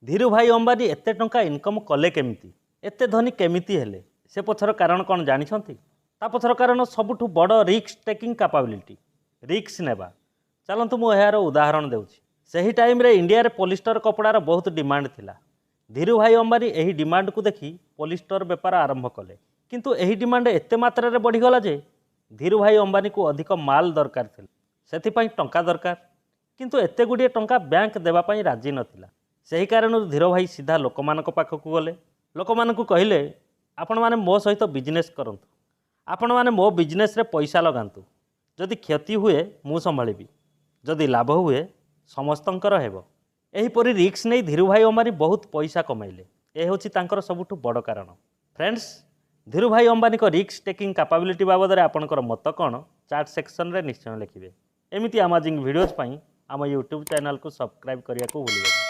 धीरू भाई अंबानी एते टंका इनकम कले केमिति एते धनी केमिति हेले से पछर कारण कौन जानिछंती ता पछर कारण सबुठु बड़ रिस्क टेकिंग कैपेबिलिटी रिस्क नेबा चलंतु मु एहार उदाहरण देउछि सही टाइम रे इंडिया रे पॉलिस्टर कपड़ार बहुत डिमांड थिला धीरू भाई अंबानी एही डिमांड को देखि पॉलिस्टर बेपार आरंभ कले किंतु एही डिमांड एते मात्रा रे बढ़ी गला जे धीरू भाई अंबानी को अधिक माल दरकार थिला सेथिपई टंका दरकार किंतु एते गुडिए टंका बैंक देबा पई राजी नथिला सही कारण धीरू भाई सीधा लोकमानक पाखक गले लोकमानक कहले आपण माने मो सहित बिजनेस करंतु आपण माने मो बिजनेस रे पैसा लगांतु जदि क्षति हुए मु संभाळिबी जदि लाभ हुए समस्तंकर हेबो एहीपरि रिस्क नहीं धीरू भाई अंबानी बहुत पैसा कमाइले ए होछि तांकर सबुठु बड़ कारण फ्रेंड्स धीरू भाई अंबानी को रिस्क टेकिंग कैपेबिलिटी बाबद रे आपनकर मत कोन चैट सेक्शन रे निश्चय लिखिबे एमिति अमेजिंग वीडियोज पई आम यूट्यूब चैनल को सब्सक्राइब करिया को भूलिबे।